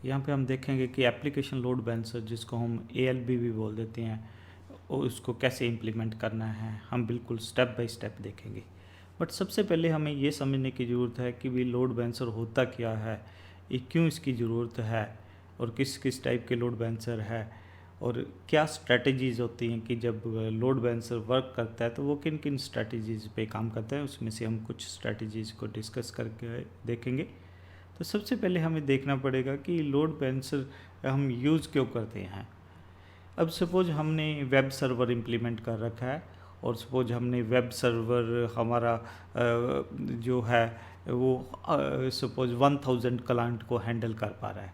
यहाँ पे हम देखेंगे कि एप्लीकेशन लोड बैलेंसर, जिसको हम ALB भी बोल देते हैं, और उसको कैसे इम्प्लीमेंट करना है हम बिल्कुल स्टेप बाय स्टेप देखेंगे। बट सबसे पहले हमें ये समझने की ज़रूरत है कि भी लोड बैलेंसर होता क्या है, ये क्यों इसकी ज़रूरत है, और किस किस टाइप के लोड बैलेंसर है, और क्या स्ट्रेटजीज़ होती हैं कि जब लोड बैलेंसर वर्क करता है तो वो किन किन स्ट्रेटजीज़ पे काम करता है। उसमें से हम कुछ स्ट्रेटजीज़ को डिस्कस करके देखेंगे। तो सबसे पहले हमें देखना पड़ेगा कि लोड बैलेंसर हम यूज़ क्यों करते हैं। अब सपोज हमने वेब सर्वर इम्प्लीमेंट कर रखा है, और सपोज हमने वेब सर्वर हमारा जो है वो सपोज 1000 क्लाइंट को हैंडल कर पा रहा है,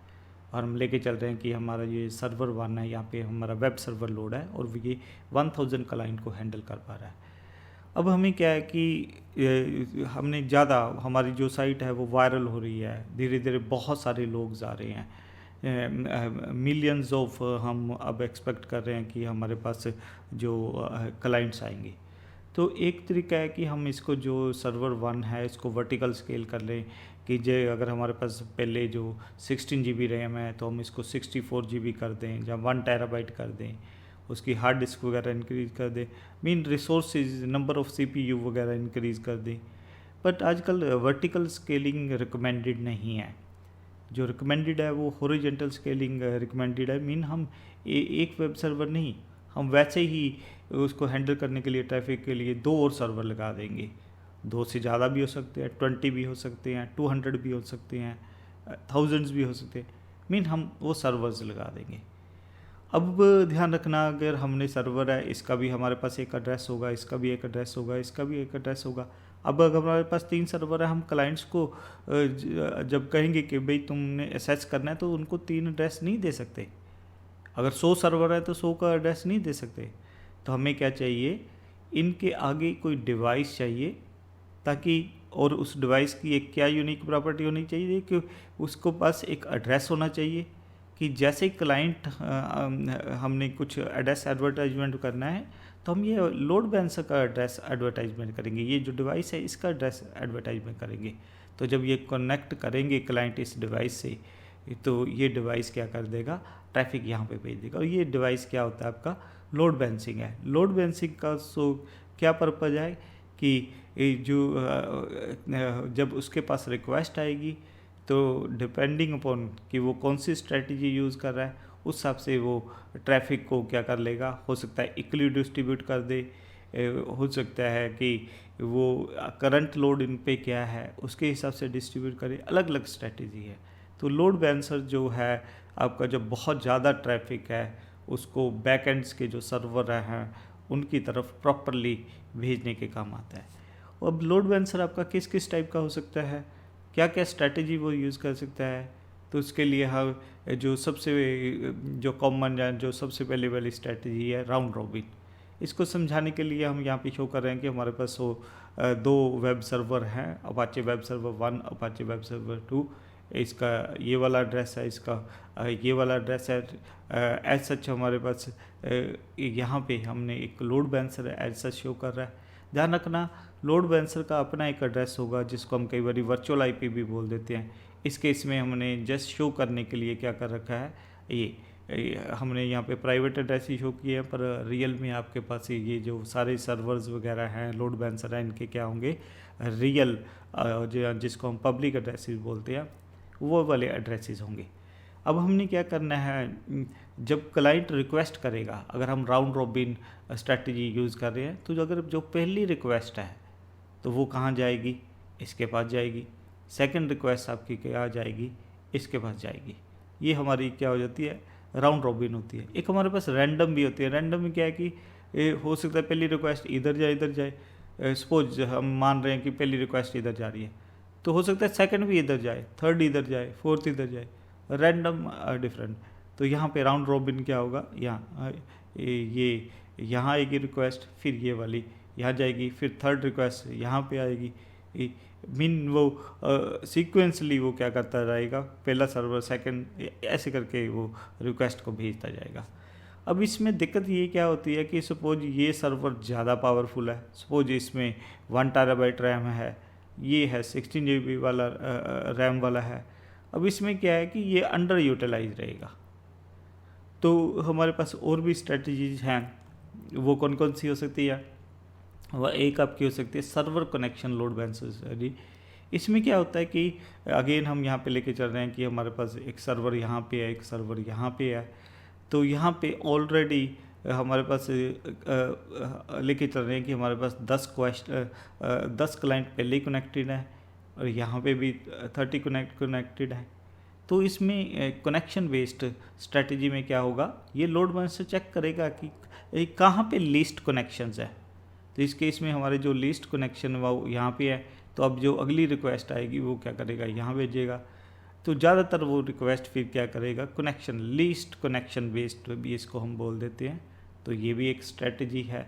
और हम लेके चल रहे हैं कि हमारा ये सर्वर 1 है, यहाँ पे हमारा वेब सर्वर लोड है और ये 1000 क्लाइंट को हैंडल कर पा रहा है। अब हमें क्या है कि हमने ज़्यादा, हमारी जो साइट है वो वायरल हो रही है, धीरे धीरे बहुत सारे लोग आ रहे हैं, मिलियंस ऑफ हम अब एक्सपेक्ट कर रहे हैं कि हमारे पास जो क्लाइंट्स आएंगे। तो एक तरीका है कि हम इसको जो सर्वर 1 है इसको वर्टिकल स्केल कर लें, कि जो अगर हमारे पास पहले जो 16 GB रैम है तो हम इसको 64 GB कर दें, या 1 TB कर दें, उसकी हार्ड डिस्क वगैरह इंक्रीज़ कर दें, mean resources number of CPU वगैरह इंक्रीज़ कर दें। बट आजकल वर्टिकल स्केलिंग रिकमेंडेड नहीं है, जो रिकमेंडेड है वो हॉरिजॉन्टल स्केलिंग रिकमेंडेड है। मीन हम एक वेब सर्वर नहीं, हम वैसे ही उसको हैंडल करने के लिए, ट्रैफिक के लिए 2 और सर्वर लगा देंगे। 2 से ज़्यादा भी हो सकते हैं, 20 भी हो सकते हैं, 200 भी हो सकते हैं, थाउजेंड्स भी हो सकते हैं, मीन हम वो सर्वर्स लगा देंगे। अब ध्यान रखना, अगर हमने सर्वर है, इसका भी हमारे पास एक एड्रेस होगा, इसका भी एक एड्रेस होगा, इसका भी एक एड्रेस होगा। अब अगर हमारे पास 3 सर्वर है, हम क्लाइंट्स को जब कहेंगे कि भाई तुमने एक्सेस करना है, तो उनको 3 एड्रेस नहीं दे सकते। अगर 100 सर्वर है तो 100 का एड्रेस नहीं दे सकते। तो हमें क्या चाहिए, इनके आगे कोई डिवाइस चाहिए, ताकि, और उस डिवाइस की एक क्या यूनिक प्रॉपर्टी होनी चाहिए कि उसको पास एक एड्रेस होना चाहिए, कि जैसे क्लाइंट हमने कुछ एड्रेस एडवर्टाइजमेंट करना है तो हम ये लोड बैलेंसर का एड्रेस एडवर्टाइजमेंट करेंगे, ये जो डिवाइस है इसका एड्रेस एडवर्टाइजमेंट करेंगे। तो जब ये कनेक्ट करेंगे क्लाइंट इस डिवाइस से, तो ये डिवाइस क्या कर देगा, ट्रैफिक यहाँ पे भेज देगा। और ये डिवाइस क्या होता है, आपका लोड बैलेंसिंग है। लोड बैलेंसिंग का क्या पर्पज़ है कि जो जब उसके पास रिक्वेस्ट आएगी, तो डिपेंडिंग अपॉन कि वो कौन सी स्ट्रेटजी यूज़ कर रहा है, उस हिसाब से वो ट्रैफिक को क्या कर लेगा, हो सकता है इक्वली डिस्ट्रीब्यूट कर दे, हो सकता है कि वो करंट लोड इन पे क्या है उसके हिसाब से डिस्ट्रीब्यूट करे, अलग अलग स्ट्रेटजी है। तो लोड बैलेंसर जो है आपका, जब बहुत ज़्यादा ट्रैफिक है उसको बैक एंड्स के जो सर्वर हैं उनकी तरफ प्रॉपरली भेजने के काम आता है। अब लोड बैलेंसर आपका किस किस टाइप का हो सकता है, क्या क्या स्ट्रैटेजी वो यूज़ कर सकता है। तो उसके लिए हम जो कॉमन या जो सबसे पहले वाली स्ट्रैटेजी है, राउंड रॉबिन। इसको समझाने के लिए हम यहाँ पे शो कर रहे हैं कि हमारे पास 2 वेब सर्वर हैं, Apache web server 1, Apache web server 2। इसका ये वाला एड्रेस है, इसका ये वाला एड्रेस है। एज सच हमारे पास यहाँ पे हमने एक लोड बैलेंसर है एज सच शो कर रहा है। ध्यान रखना, लोड बैलेंसर का अपना एक एड्रेस होगा, जिसको हम कई बार वर्चुअल आईपी भी बोल देते हैं। इस केस में हमने जस्ट शो करने के लिए क्या कर रखा है, ये हमने यहाँ पे प्राइवेट एड्रेस ही शो किए हैं, पर रियल में आपके पास ये जो सारे सर्वर्स वगैरह हैं, लोड बैलेंसर हैं, इनके क्या होंगे, रियल जिसको हम पब्लिक एड्रेसेस बोलते हैं, वो वाले एड्रेसेस होंगे। अब हमने क्या करना है, जब क्लाइंट रिक्वेस्ट करेगा, अगर हम राउंड रॉबिन स्ट्रैटेजी यूज़ कर रहे हैं, तो अगर जो पहली रिक्वेस्ट है तो वो कहाँ जाएगी, इसके पास जाएगी। सेकंड रिक्वेस्ट आपकी क्या जाएगी, इसके पास जाएगी। ये हमारी क्या हो जाती है, राउंड रॉबिन होती है। एक हमारे पास रैंडम भी होती है। रैंडम में क्या है कि हो सकता है पहली रिक्वेस्ट इधर जाए। सपोज हम मान रहे हैं कि पहली रिक्वेस्ट इधर जा रही है, तो हो सकता है सेकंड भी इधर जाए, थर्ड इधर जाए, फोर्थ इधर जाए, रैंडम डिफरेंट। तो यहाँ पे राउंड रॉबिन क्या होगा, ये यहाँ आएगी रिक्वेस्ट, फिर ये वाली यहाँ जाएगी, फिर थर्ड रिक्वेस्ट यहाँ पे आएगी। मीन वो सीक्वेंसली वो क्या करता रहेगा, पहला सर्वर सेकंड, ऐसे करके वो रिक्वेस्ट को भेजता जाएगा। अब इसमें दिक्कत ये क्या होती है कि सपोज ये सर्वर ज़्यादा पावरफुल है, सपोज इसमें 1 TB रैम है, ये है 16 GB वाला रैम वाला है, अब इसमें क्या है कि ये अंडर यूटिलाइज रहेगा। तो हमारे पास और भी स्ट्रेटजीज हैं, वो कौन कौन सी हो सकती है? वह एक आपकी हो सकती है सर्वर कनेक्शन लोड बैलेंसर। इसमें क्या होता है कि अगेन हम यहाँ पे लेके चल रहे हैं कि हमारे पास एक सर्वर यहाँ पे है, एक सर्वर यहाँ पे है। तो यहाँ पे ऑलरेडी हमारे पास लेके चल रहे हैं कि हमारे पास 10 क्लाइंट पहले ही कनेक्टेड है और यहाँ पे भी 30 कनेक्टेड है। तो इसमें कनेक्शन बेस्ड स्ट्रेटजी में क्या होगा, ये लोड बैलेंसर चेक करेगा कि कहाँ पे लीस्ट कनेक्शंस है। तो इस केस में हमारे जो लीस्ट कनेक्शन वो यहाँ पे है, तो अब जो अगली रिक्वेस्ट आएगी वो क्या करेगा, यहाँ भेजेगा। तो ज़्यादातर वो रिक्वेस्ट फिर क्या करेगा, कनेक्शन लीस्ट कनेक्शन बेस्ड भी इसको हम बोल देते हैं। तो ये भी एक स्ट्रेटजी है।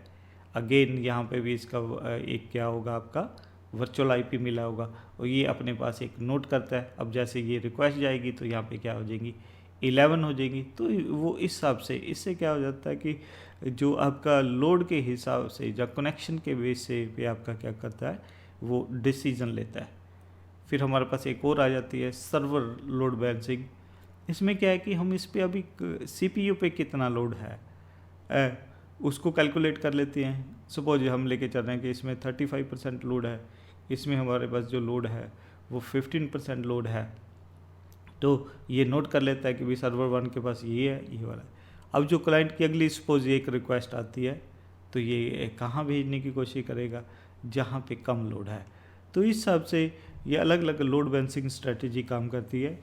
अगेन यहाँ पे भी इसका एक क्या होगा, आपका वर्चुअल आईपी मिला होगा और ये अपने पास एक नोट करता है। अब जैसे ये रिक्वेस्ट जाएगी तो यहाँ पे क्या हो जाएगी, 11 हो जाएगी। तो वो इस हिसाब से, इससे क्या हो जाता है कि जो आपका लोड के हिसाब से या कनेक्शन के बेस से पे आपका क्या करता है, वो डिसीजन लेता है। फिर हमारे पास एक और आ जाती है सर्वर लोड बैलेंसिंग। इसमें क्या है कि हम इस पे अभी सीपीयू पे कितना लोड है उसको कैलकुलेट कर लेते हैं। सपोज हम लेके चल रहे हैं कि इसमें 35% लोड है, इसमें हमारे पास जो लोड है वो 15% लोड है। तो ये नोट कर लेता है कि भाई सर्वर 1 के पास ये है, ये वाला है। अब जो क्लाइंट की अगली सपोज एक रिक्वेस्ट आती है तो ये कहाँ भेजने की कोशिश करेगा, जहाँ पे कम लोड है। तो इस हिसाब से ये अलग अलग लोड बैलेंसिंग स्ट्रेटजी काम करती है।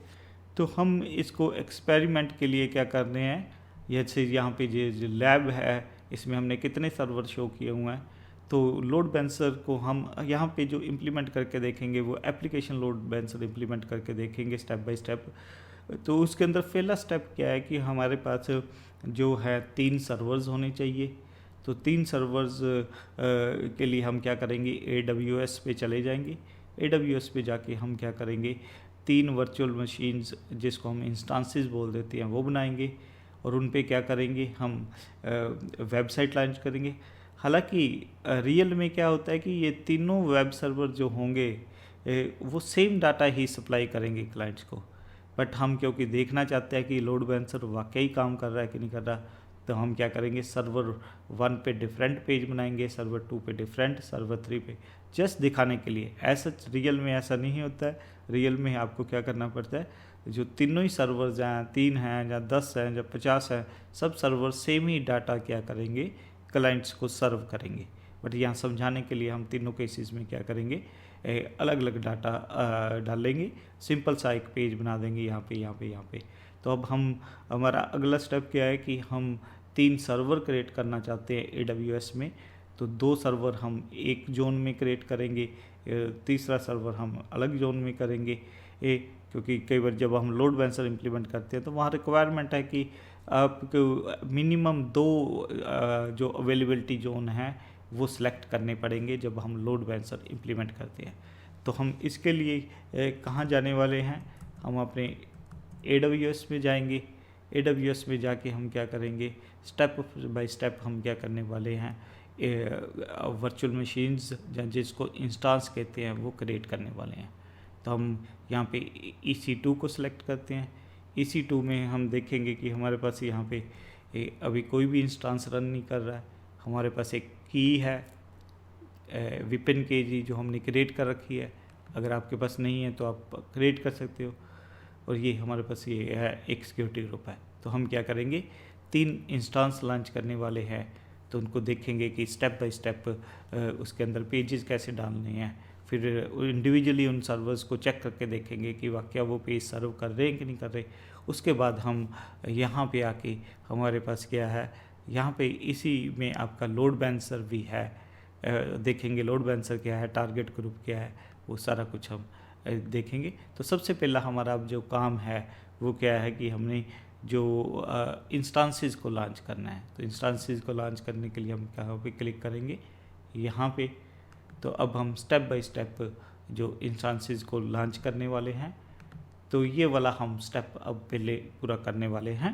तो हम इसको एक्सपेरिमेंट के लिए क्या कर रहे हैं, जैसे यहाँ पे जो लैब है इसमें हमने कितने सर्वर शो किए हुए हैं। तो लोड बैलेंसर को हम यहाँ पे जो इम्प्लीमेंट करके देखेंगे वो एप्लीकेशन लोड बैलेंसर इम्प्लीमेंट करके देखेंगे स्टेप बाय स्टेप। तो उसके अंदर पहला स्टेप क्या है कि हमारे पास जो है 3 सर्वर्स होने चाहिए। तो 3 सर्वर्स के लिए हम क्या करेंगे, AWS पे चले जाएंगे। AWS पे जाके हम क्या करेंगे, 3 वर्चुअल मशीन्स जिसको हम इंस्टांसेस बोल देते हैं वो बनाएंगे और उन पे क्या करेंगे, हम वेबसाइट लॉन्च करेंगे। हालांकि रियल में क्या होता है कि ये तीनों वेब सर्वर जो होंगे वो सेम डाटा ही सप्लाई करेंगे क्लाइंट्स को। बट हम क्योंकि देखना चाहते हैं कि लोड बैलेंसर वाकई काम कर रहा है कि नहीं कर रहा, तो हम क्या करेंगे, सर्वर 1 पे डिफरेंट पेज बनाएंगे, सर्वर 2 पे डिफरेंट, सर्वर 3 पे, जस्ट दिखाने के लिए। ऐसा रियल में ऐसा नहीं होता है। रियल में आपको क्या करना पड़ता है, जो तीनों ही सर्वर्स हैं, 3 हैं या 10 हैं या 50 हैं, सब सर्वर सेम ही डाटा क्या करेंगे, क्लाइंट्स को सर्व करेंगे। बट यहाँ समझाने के लिए हम तीनों केसेस में क्या करेंगे, अलग अलग डाटा डालेंगे, सिंपल सा एक पेज बना देंगे यहाँ पे, यहाँ पे, यहाँ पे। तो अब हमारा अगला स्टेप क्या है कि हम 3 सर्वर क्रिएट करना चाहते हैं AWS में। तो 2 सर्वर हम एक जोन में क्रिएट करेंगे, तीसरा सर्वर हम अलग जोन में करेंगे। क्योंकि कई बार जब हम लोड बैलेंसर इम्प्लीमेंट करते हैं तो वहाँ रिक्वायरमेंट है कि आपको मिनिमम 2 जो अवेलेबिलिटी जोन है वो सिलेक्ट करने पड़ेंगे जब हम लोड बैलेंसर इम्प्लीमेंट करते हैं। तो हम इसके लिए कहाँ जाने वाले हैं, हम अपने AWS में जाएंगे। AWS में जाके हम क्या करेंगे, स्टेप बाय स्टेप हम क्या करने वाले हैं, वर्चुअल मशीन्स जिसको इंस्टांस कहते हैं वो क्रिएट करने वाले हैं। तो हम यहाँ पे EC2 को सिलेक्ट करते हैं। EC2 में हम देखेंगे कि हमारे पास यहाँ पे अभी कोई भी इंस्टांस रन नहीं कर रहा है। हमारे पास एक की है विपिन KG जो हमने क्रिएट कर रखी है। अगर आपके पास नहीं है तो आप क्रिएट कर सकते हो। और ये हमारे पास ये है एक सिक्योरिटी ग्रुप है। तो हम क्या करेंगे, 3 इंस्टांस लॉन्च करने वाले हैं। तो उनको देखेंगे कि स्टेप बाय स्टेप उसके अंदर पेजेस कैसे डालने हैं। फिर इंडिविजुअली उन सर्वर्स को चेक करके देखेंगे कि वाकया वो पेज सर्व कर रहे हैं कि नहीं कर रहे। उसके बाद हम यहाँ पे आके हमारे पास क्या है, यहाँ पे इसी में आपका लोड बैलेंसर भी है, देखेंगे लोड बैलेंसर क्या है, टारगेट ग्रुप क्या है, वो सारा कुछ हम देखेंगे। तो सबसे पहला हमारा अब जो काम है वो क्या है कि हमने जो इंस्टांसेस को लॉन्च करना है। तो इंस्टांसेस को लॉन्च करने के लिए हम कहाँ पे क्लिक करेंगे, यहाँ पे। तो अब हम स्टेप बाय स्टेप जो इंस्टांसेस को लॉन्च करने वाले हैं, तो ये वाला हम स्टेप अब पहले पूरा करने वाले हैं।